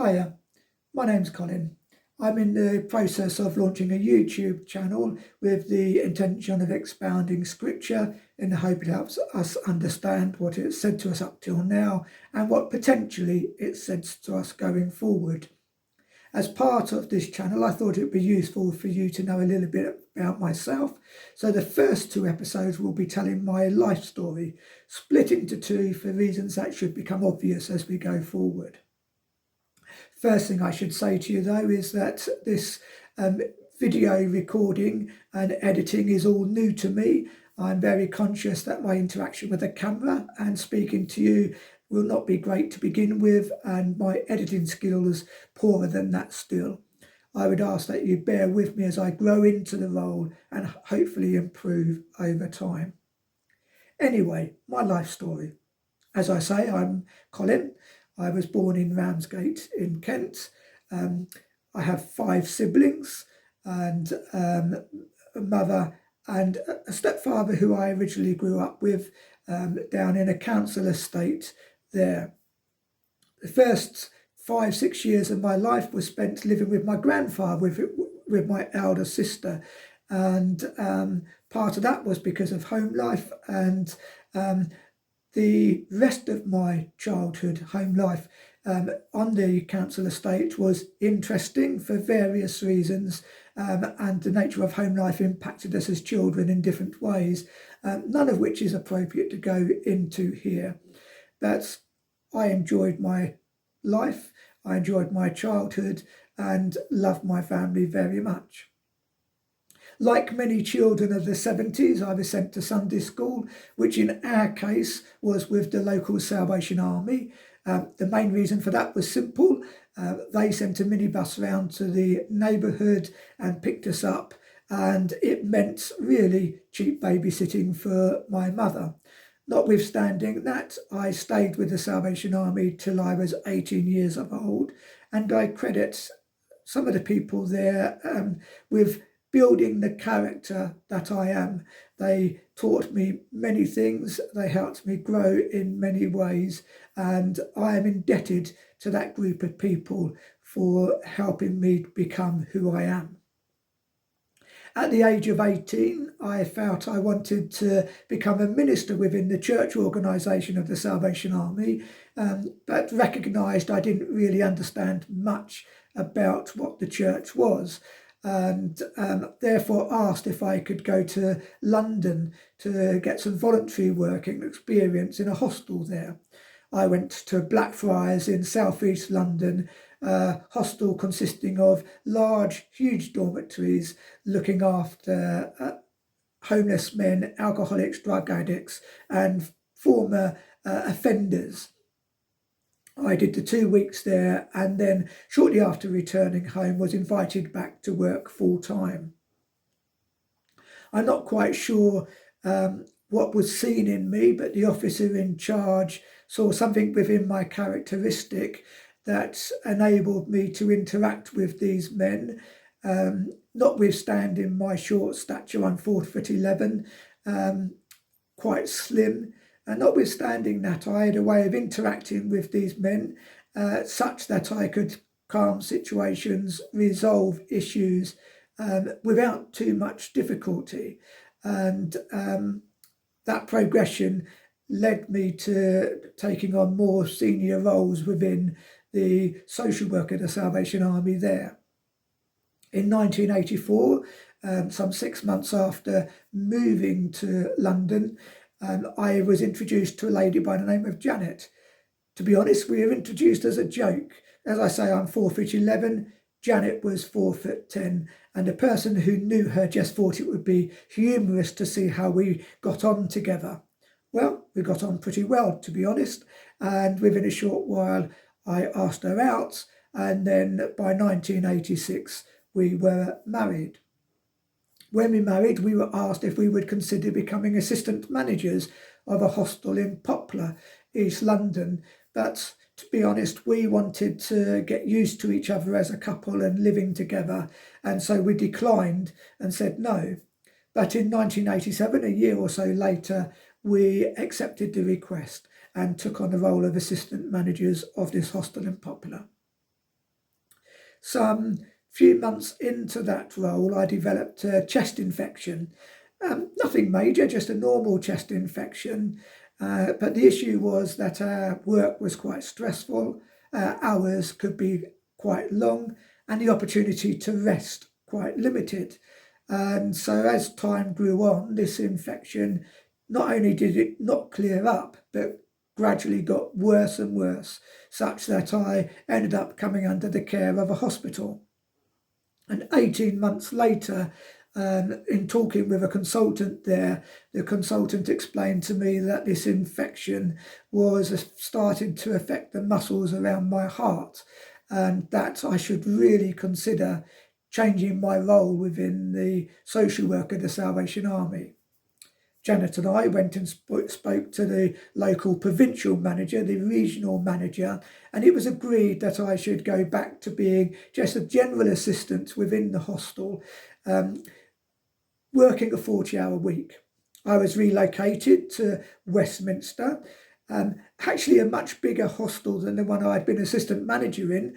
Hiya, my name's Colin. I'm in the process of launching a YouTube channel with the intention of expounding scripture in the hope it helps us understand what it's said to us up till now and what potentially it says to us going forward. As part of this channel, I thought it would be useful for you to know a little bit about myself. So the first two episodes will be telling my life story, split into two for reasons that should become obvious as we go forward. First thing I should say to you though is that this video recording and editing is all new to me. I'm very conscious that my interaction with the camera and speaking to you will not be great to begin with, and my editing skills poorer than that still. I would ask that you bear with me as I grow into the role and hopefully improve over time. Anyway, my life story. As I say, I'm Colin. I was born in Ramsgate in Kent. I have 5 siblings and a mother and a stepfather who I originally grew up with down in a council estate there. The first 5-6 years of my life was spent living with my grandfather, with my elder sister. And part of that was because of home life, and the rest of my childhood home life on the council estate was interesting for various reasons, and the nature of home life impacted us as children in different ways, none of which is appropriate to go into here. But I enjoyed my life, I enjoyed my childhood and loved my family very much. Like many children of the 70s, I was sent to Sunday school, which in our case was with the local Salvation Army. The main reason for that was simple. They sent a minibus round to the neighbourhood and picked us up, and it meant really cheap babysitting for my mother. Notwithstanding that, I stayed with the Salvation Army till I was 18 years old, and I credit some of the people there with building the character that I am. They taught me many things, they helped me grow in many ways, and I am indebted to that group of people for helping me become who I am. At the age of 18, I felt I wanted to become a minister within the church organisation of the Salvation Army, but recognised I didn't really understand much about what the church was, and therefore asked if I could go to London to get some voluntary working experience in a hostel there. I went to Blackfriars in southeast London, a hostel consisting of large, huge dormitories looking after homeless men, alcoholics, drug addicts and former offenders. I did the 2 weeks there, and then shortly after returning home was invited back to work full time. I'm not quite sure what was seen in me, but the officer in charge saw something within my characteristic that enabled me to interact with these men, notwithstanding my short stature. I'm 4'11", quite slim, and notwithstanding that, I had a way of interacting with these men such that I could calm situations, resolve issues without too much difficulty. And that progression led me to taking on more senior roles within the social work of the Salvation Army there. In 1984, some 6 months after moving to London, I was introduced to a lady by the name of Janet. To be honest, we were introduced as a joke. As I say, I'm 4'11", Janet was 4'10", and the person who knew her just thought it would be humorous to see how we got on together. Well, we got on pretty well, to be honest, and within a short while I asked her out, and then by 1986 we were married. When we married, we were asked if we would consider becoming assistant managers of a hostel in Poplar, East London, but to be honest, we wanted to get used to each other as a couple and living together, and so we declined and said no. But in 1987, a year or so later, we accepted the request and took on the role of assistant managers of this hostel in Poplar. Some few months into that role, I developed a chest infection. Nothing major, just a normal chest infection. But the issue was that our work was quite stressful, hours could be quite long, and the opportunity to rest quite limited. And so as time grew on, this infection, not only did it not clear up, but gradually got worse and worse, such that I ended up coming under the care of a hospital. And 18 months later, in talking with a consultant there, the consultant explained to me that this infection was starting to affect the muscles around my heart, and that I should really consider changing my role within the social work of the Salvation Army. Janet and I went and spoke to the local provincial manager, the regional manager, and it was agreed that I should go back to being just a general assistant within the hostel, working a 40-hour week. I was relocated to Westminster, actually a much bigger hostel than the one I'd been assistant manager in.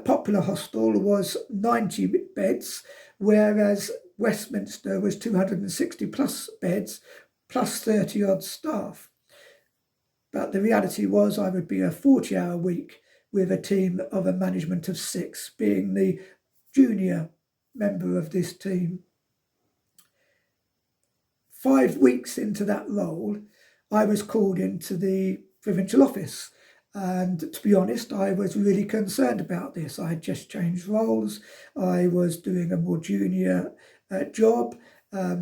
Popular Hostel was 90 beds, whereas Westminster was 260 plus beds, plus 30 odd staff. But the reality was I would be a 40-hour week with a team of a management of 6, being the junior member of this team. 5 weeks into that role, I was called into the provincial office. And to be honest, I was really concerned about this. I had just changed roles. I was doing a more junior job. I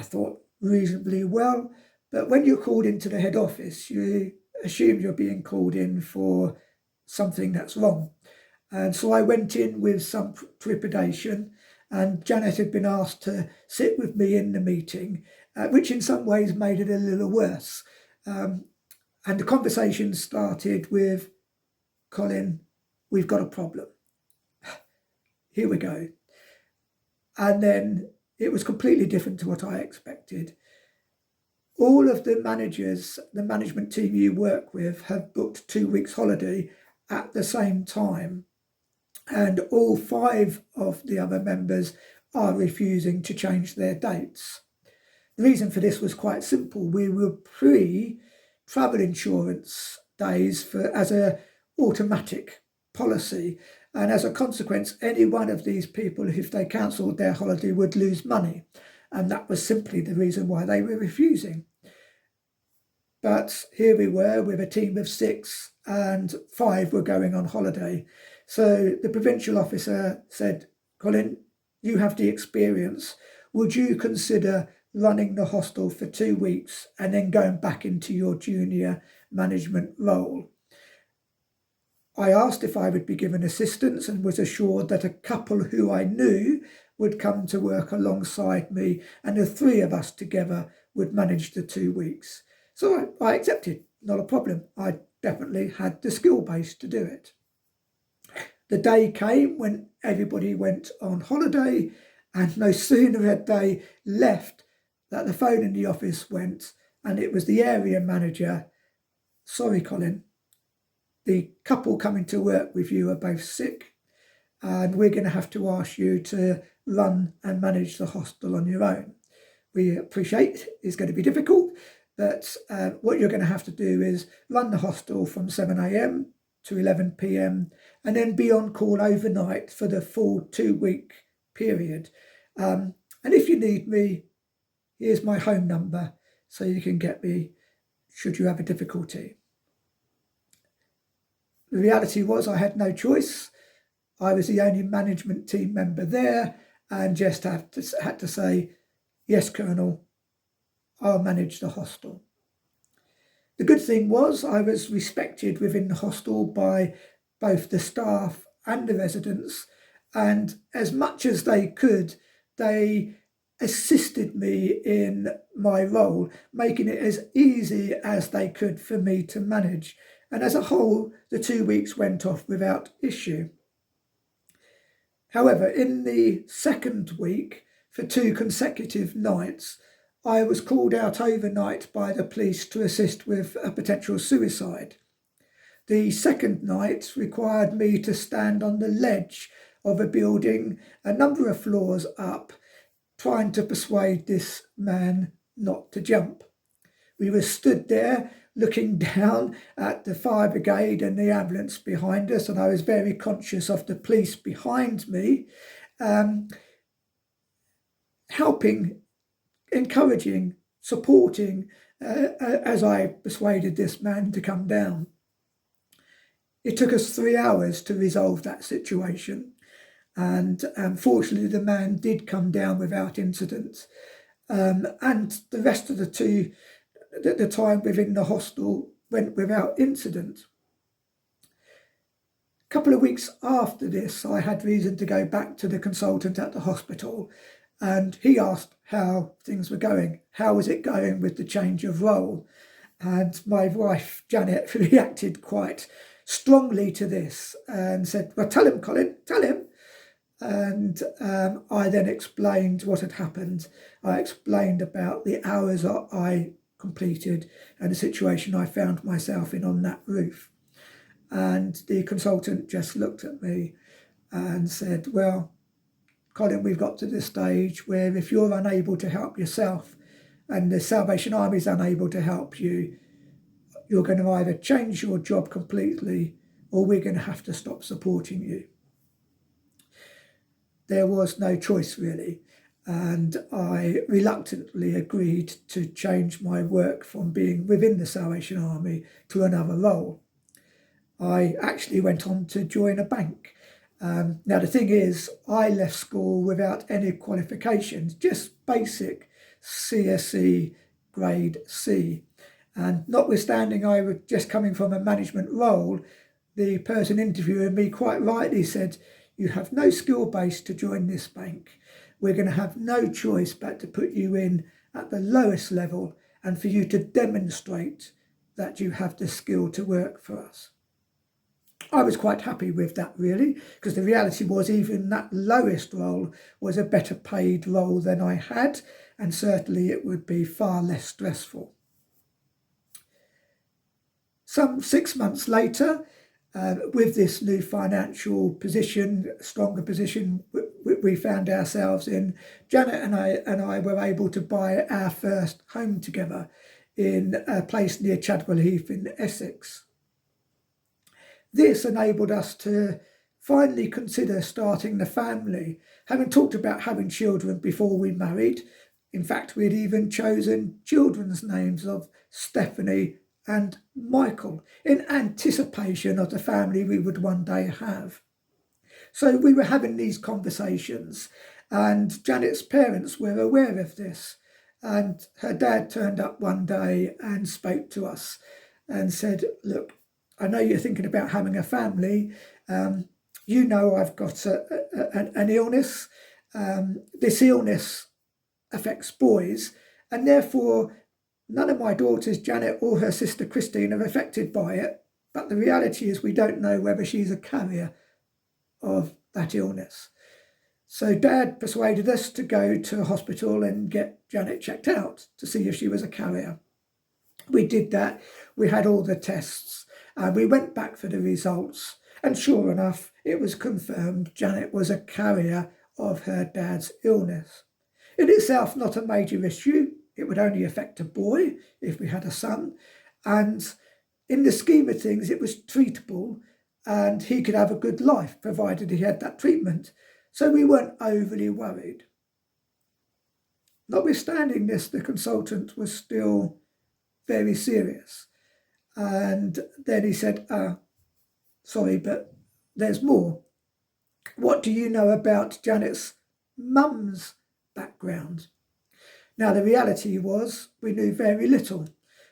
thought reasonably well. But when you're called into the head office, you assume you're being called in for something that's wrong. And so I went in with some trepidation, and Janet had been asked to sit with me in the meeting, which in some ways made it a little worse. And the conversation started with, Colin, we've got a problem. Here we go. And then it was completely different to what I expected. All of the managers, the management team you work with, have booked 2 weeks holiday at the same time. And all 5 of the other members are refusing to change their dates. The reason for this was quite simple. We were pre-travel insurance days as a automatic policy. And as a consequence, any one of these people, if they cancelled their holiday, would lose money. And that was simply the reason why they were refusing. But here we were with a team of 6 and 5 were going on holiday. So the provincial officer said, Colin, you have the experience. Would you consider running the hostel for 2 weeks and then going back into your junior management role? I asked if I would be given assistance and was assured that a couple who I knew would come to work alongside me, and the 3 of us together would manage the 2 weeks. So I accepted, not a problem. I definitely had the skill base to do it. The day came when everybody went on holiday, and no sooner had they left that the phone in the office went, and it was the area manager. Sorry, Colin, the couple coming to work with you are both sick, and we're going to have to ask you to run and manage the hostel on your own. We appreciate it's going to be difficult, but what you're going to have to do is run the hostel from 7 a.m. to 11 p.m. and then be on call overnight for the full 2-week period. And if you need me, here's my home number so you can get me should you have a difficulty. The reality was I had no choice. I was the only management team member there and just had to say, yes, Colonel, I'll manage the hostel. The good thing was I was respected within the hostel by both the staff and the residents, and as much as they could, they assisted me in my role, making it as easy as they could for me to manage. And as a whole, the 2 weeks went off without issue. However, in the second week, for 2 consecutive nights, I was called out overnight by the police to assist with a potential suicide. The second night required me to stand on the ledge of a building a number of floors up, trying to persuade this man not to jump. We were stood there looking down at the fire brigade and the ambulance behind us, and I was very conscious of the police behind me, helping, encouraging, supporting as I persuaded this man to come down. It took us 3 hours to resolve that situation, and fortunately the man did come down without incident, and the rest of the time within the hostel went without incident. A couple of weeks after this, I had reason to go back to the consultant at the hospital, and he asked how things were going. How was it going with the change of role? And my wife, Janet, reacted quite strongly to this and said, well, tell him, Colin, tell him. And I then explained what had happened. I explained about the hours that I completed and the situation I found myself in on that roof. And the consultant just looked at me and said, well, Colin, we've got to the stage where if you're unable to help yourself and the Salvation Army is unable to help you, you're going to either change your job completely or we're going to have to stop supporting you. There was no choice really, and I reluctantly agreed to change my work from being within the Salvation Army to another role. I actually went on to join a bank. Now the thing is, I left school without any qualifications, just basic CSE grade C. And notwithstanding I was just coming from a management role, the person interviewing me quite rightly said, you have no skill base to join this bank. We're going to have no choice but to put you in at the lowest level and for you to demonstrate that you have the skill to work for us. I was quite happy with that really, because the reality was even that lowest role was a better paid role than I had, and certainly it would be far less stressful. Some 6 months later, with this new financial position, stronger position we found ourselves in, Janet and I were able to buy our first home together in a place near Chadwell Heath in Essex. This enabled us to finally consider starting the family, having talked about having children before we married. In fact, we had even chosen children's names of Stephanie and Michael in anticipation of the family we would one day have. So we were having these conversations, and Janet's parents were aware of this, and her dad turned up one day and spoke to us and said, look, I know you're thinking about having a family. You know I've got an illness. This illness affects boys, and therefore none of my daughters, Janet or her sister Christine, are affected by it. But the reality is we don't know whether she's a carrier of that illness. So Dad persuaded us to go to a hospital and get Janet checked out to see if she was a carrier. We did that. We had all the tests. We went back for the results, and sure enough, it was confirmed Janet was a carrier of her dad's illness. In itself, not a major issue. It would only affect a boy if we had a son. And in the scheme of things, it was treatable and he could have a good life provided he had that treatment. So we weren't overly worried. Notwithstanding this, the consultant was still very serious. And then he said, sorry, but there's more. What do you know about Janet's mum's background? Now, the reality was we knew very little,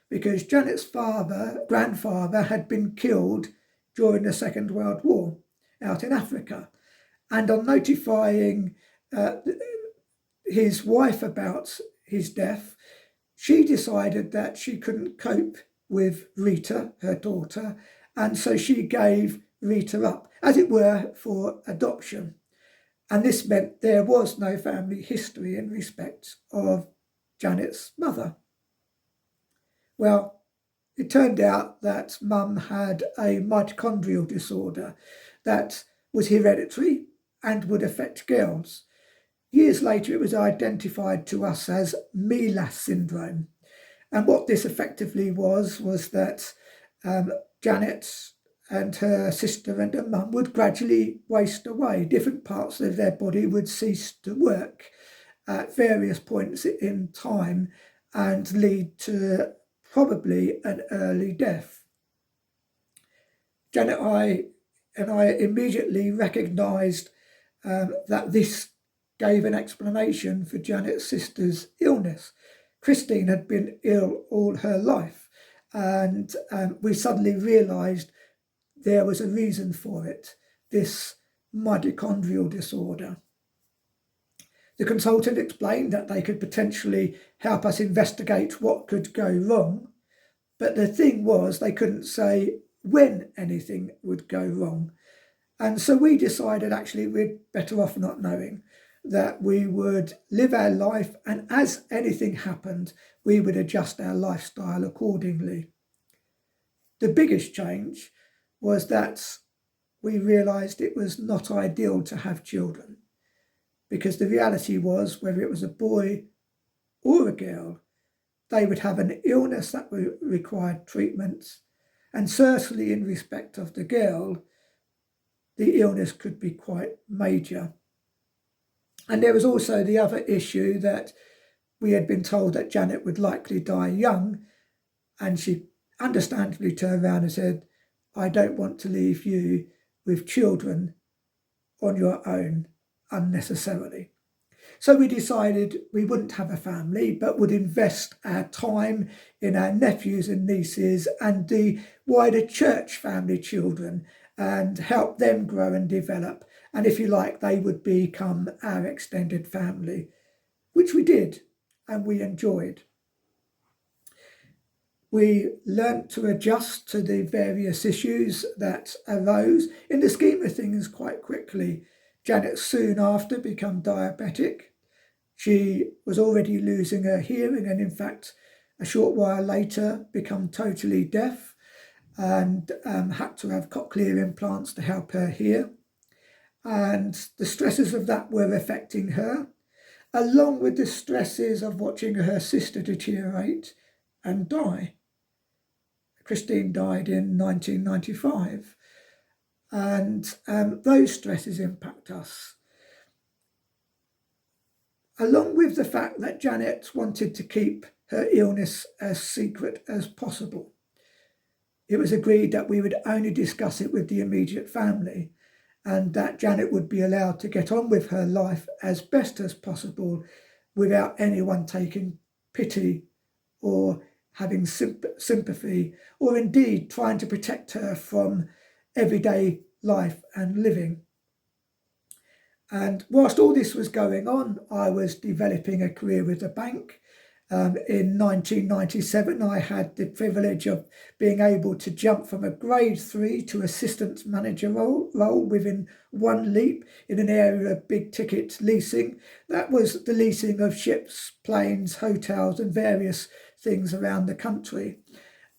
because Janet's grandfather had been killed during the Second World War out in Africa. And on notifying his wife about his death, she decided that she couldn't cope with Rita, her daughter, and so she gave Rita up, as it were, for adoption. And this meant there was no family history in respect of Janet's mother. Well, It turned out that Mum had a mitochondrial disorder that was hereditary and would affect girls. Years later, it was identified to us as MELAS syndrome. And what this effectively was that Janet and her sister and her mum would gradually waste away. Different parts of their body would cease to work at various points in time and lead to probably an early death. Janet and I immediately recognised that this gave an explanation for Janet's sister's illness. Christine had been ill all her life, and we suddenly realised there was a reason for it, this mitochondrial disorder. The consultant explained that they could potentially help us investigate what could go wrong, but the thing was they couldn't say when anything would go wrong. And so we decided actually we're better off not knowing, that we would live our life, and as anything happened, we would adjust our lifestyle accordingly. The biggest change was that we realised it was not ideal to have children, because the reality was, whether it was a boy or a girl, they would have an illness that required treatment, and certainly in respect of the girl, the illness could be quite major. And there was also the other issue that we had been told that Janet would likely die young, and she understandably turned around and said, "I don't want to leave you with children on your own unnecessarily." So we decided we wouldn't have a family, but would invest our time in our nephews and nieces and the wider church family children and help them grow and develop. And if you like, they would become our extended family, which we did and we enjoyed. We learnt to adjust to the various issues that arose. In the scheme of things, quite quickly, Janet soon after became diabetic. She was already losing her hearing, and in fact, a short while later, become totally deaf and had to have cochlear implants to help her hear. And the stresses of that were affecting her, along with the stresses of watching her sister deteriorate and die. Christine died in 1995, and those stresses impact us. Along with the fact that Janet wanted to keep her illness as secret as possible. It was agreed that we would only discuss it with the immediate family, and that Janet would be allowed to get on with her life as best as possible without anyone taking pity or having sympathy, or indeed trying to protect her from everyday life and living. And whilst all this was going on, I was developing a career with the bank. In 1997, I had the privilege of being able to jump from a grade 3 to assistant manager role within one leap in an area of big ticket leasing. That was the leasing of ships, planes, hotels, and various things around the country.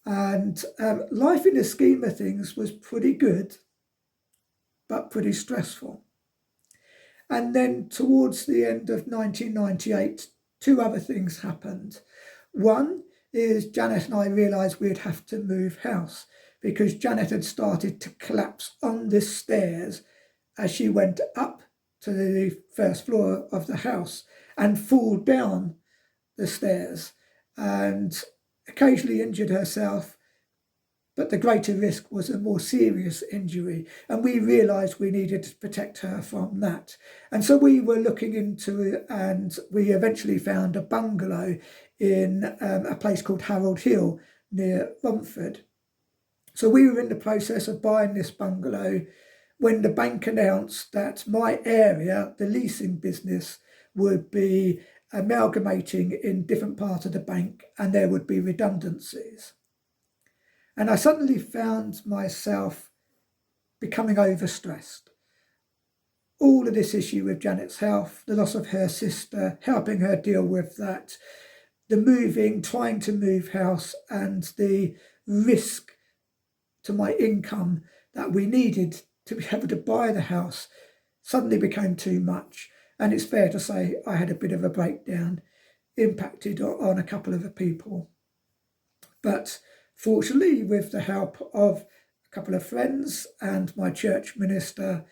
And life in the scheme of things was pretty good, but pretty stressful. And then towards the end of 1998, two other things happened. One is Janet and I realised we'd have to move house because Janet had started to collapse on the stairs as she went up to the first floor of the house and fall down the stairs, and occasionally injured herself. But the greater risk was a more serious injury, and we realised we needed to protect her from that. And so we were looking into it, and we eventually found a bungalow in a place called Harold Hill near Romford. So we were in the process of buying this bungalow when the bank announced that my area, the leasing business, would be amalgamating in different parts of the bank and there would be redundancies. And I suddenly found myself becoming overstressed. All of this issue with Janet's health, the loss of her sister, helping her deal with that, the moving, trying to move house, and the risk to my income that we needed to be able to buy the house suddenly became too much. And it's fair to say I had a bit of a breakdown, impacted on a couple of the people. But fortunately, with the help of a couple of friends and my church minister,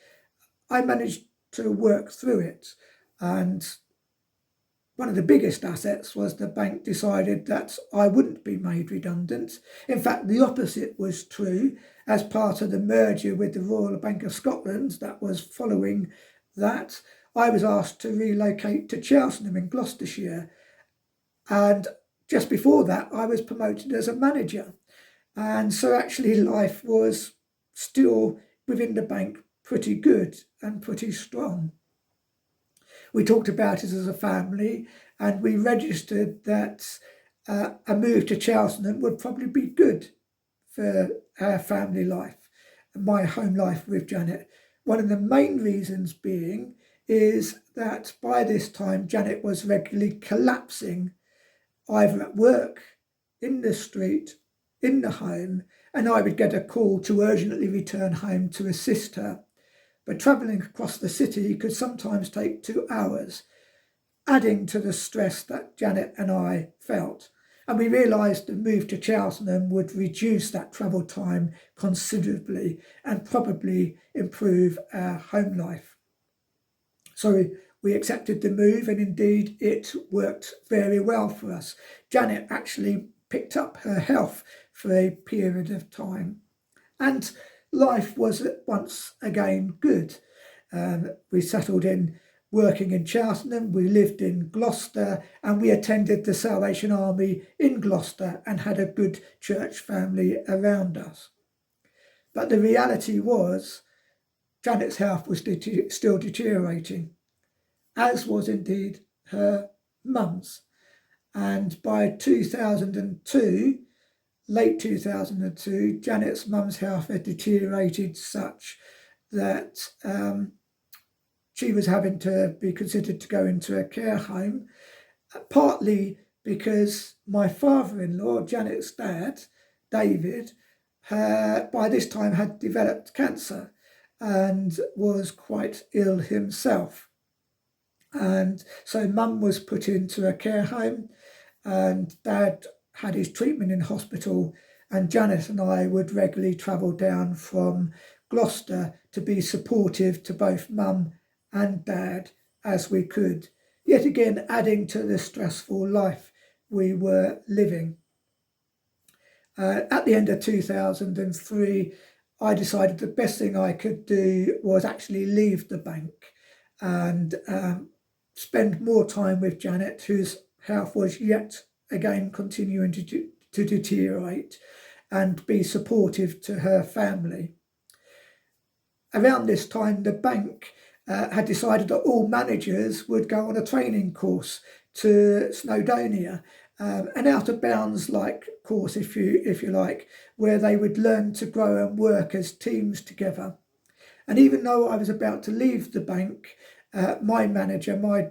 I managed to work through it. And one of the biggest assets was the bank decided that I wouldn't be made redundant. In fact, the opposite was true. As part of the merger with the Royal Bank of Scotland that was following that, I was asked to relocate to Cheltenham in Gloucestershire. And just before that, I was promoted as a manager. And so actually life was still within the bank pretty good and pretty strong. We talked about it as a family, and we registered that a move to Cheltenham would probably be good for our family life, my home life with Janet. One of the main reasons being is that by this time Janet was regularly collapsing, either at work, in the street, in the home, and I would get a call to urgently return home to assist her. But travelling across the city could sometimes take 2 hours, adding to the stress that Janet and I felt. And we realised the move to Cheltenham would reduce that travel time considerably and probably improve our home life. So we accepted the move, and indeed it worked very well for us. Janet actually picked up her health for a period of time, and life was once again good. We settled in working in Cheltenham, we lived in Gloucester, and we attended the Salvation Army in Gloucester and had a good church family around us. But the reality was Janet's health was still deteriorating, as was indeed her mum's. And by 2002, late 2002, Janet's mum's health had deteriorated such that she was having to be considered to go into a care home, partly because my father-in-law, Janet's dad, David, by this time had developed cancer and was quite ill himself. And so mum was put into a care home, and dad had his treatment in hospital, and Janet and I would regularly travel down from Gloucester to be supportive to both mum and dad as we could, yet again adding to the stressful life we were living. At the end of 2003, I decided the best thing I could do was actually leave the bank and spend more time with Janet, whose health was yet again continuing to deteriorate, and be supportive to her family. Around this time, the bank had decided that all managers would go on a training course to Snowdonia, an out of bounds like course, if you like, where they would learn to grow and work as teams together. And even though I was about to leave the bank, my manager, my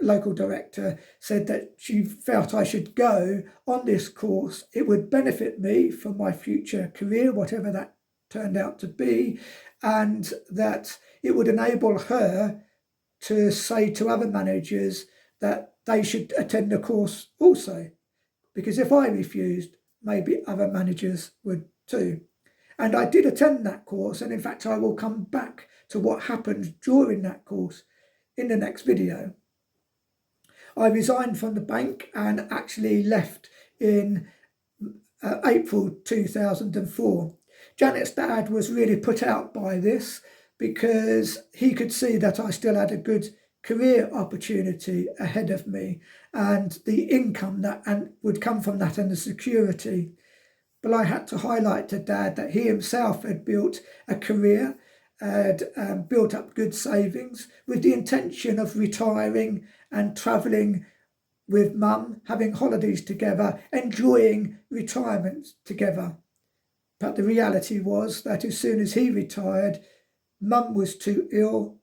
local director, said that she felt I should go on this course. It would benefit me for my future career, whatever that turned out to be, and that it would enable her to say to other managers that they should attend the course also. Because if I refused, maybe other managers would too. And I did attend that course, and in fact I will come back to what happened during that course in the next video. I resigned from the bank and actually left in April 2004. Janet's dad was really put out by this because he could see that I still had a good career opportunity ahead of me and the income that would come from that and the security. But I had to highlight to Dad that he himself had built a career, had built up good savings with the intention of retiring and travelling with Mum, having holidays together, enjoying retirement together. But the reality was that as soon as he retired, Mum was too ill,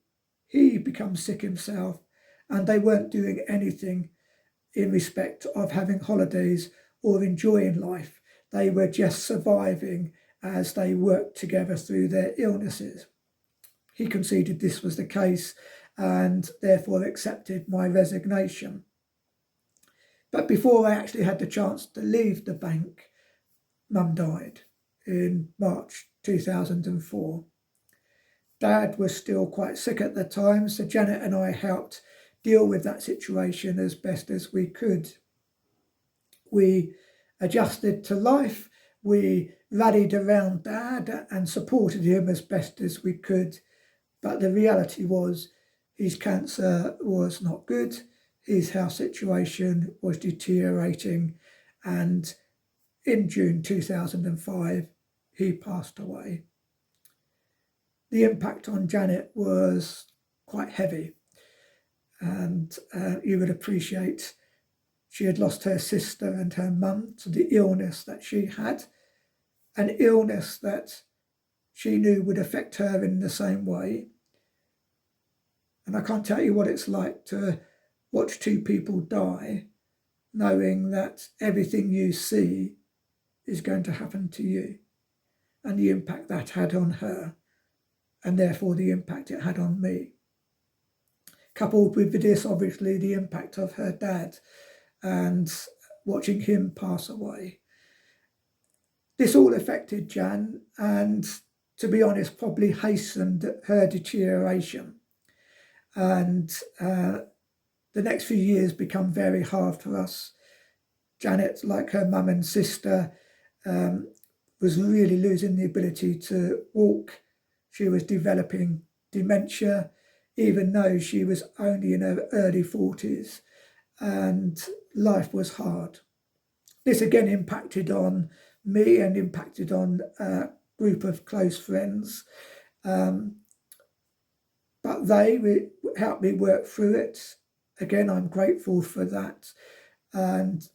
he became sick himself, and they weren't doing anything in respect of having holidays or enjoying life. they were just surviving as they worked together through their illnesses. He conceded this was the case and therefore accepted my resignation. But before I actually had the chance to leave the bank, Mum died in March 2004. Dad was still quite sick at the time, so Janet and I helped deal with that situation as best as we could. We adjusted to life, we rallied around Dad and supported him as best as we could, but the reality was his cancer was not good, his health situation was deteriorating, and in June 2005 he passed away. The impact on Janet was quite heavy, and you would appreciate she had lost her sister and her mum to the illness that she had, an illness that she knew would affect her in the same way. And I can't tell you what it's like to watch two people die, knowing that everything you see is going to happen to you, and the impact that had on her, and therefore the impact it had on me. Coupled with this, obviously, the impact of her dad and watching him pass away. This all affected Jan and, to be honest, probably hastened her deterioration. And the next few years become very hard for us. Janet, like her mum and sister, was really losing the ability to walk. She was developing dementia, even though she was only in her early 40s, and life was hard. This again impacted on me and impacted on a group of close friends. But they helped me work through it. Again, I'm grateful for that. And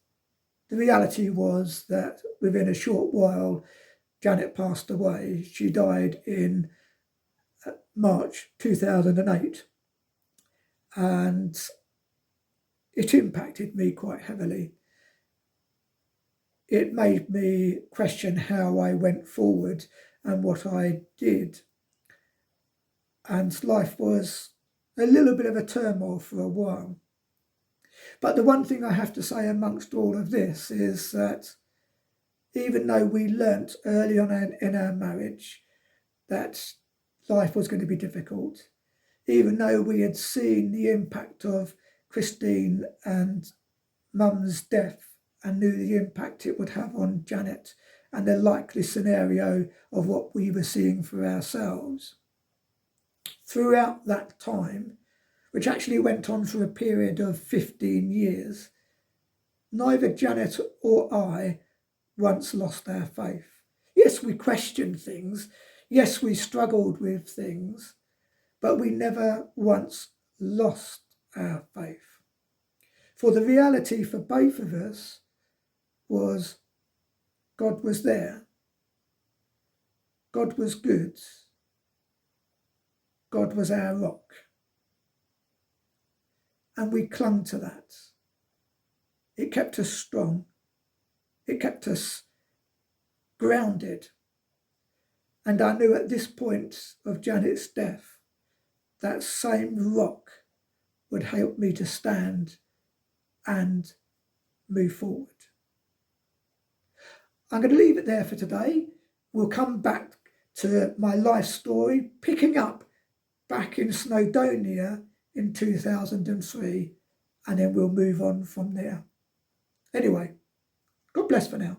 the reality was that within a short while, Janet passed away. She died in March 2008. And it impacted me quite heavily. It made me question how I went forward and what I did. And life was a little bit of a turmoil for a while. But the one thing I have to say amongst all of this is that even though we learnt early on in our marriage that life was going to be difficult, even though we had seen the impact of Christine and Mum's death and knew the impact it would have on Janet and the likely scenario of what we were seeing for ourselves, throughout that time, which actually went on for a period of 15 years, neither Janet or I once lost our faith. Yes, we questioned things. Yes, we struggled with things, but we never once lost our faith. For the reality for both of us was God was there. God was good. God was our rock. And we clung to that. It kept us strong. It kept us grounded. And I knew at this point of Janet's death, that same rock would help me to stand and move forward. I'm going to leave it there for today. We'll come back to my life story, picking up back in Snowdonia in 2003, and then we'll move on from there. Anyway, God bless for now.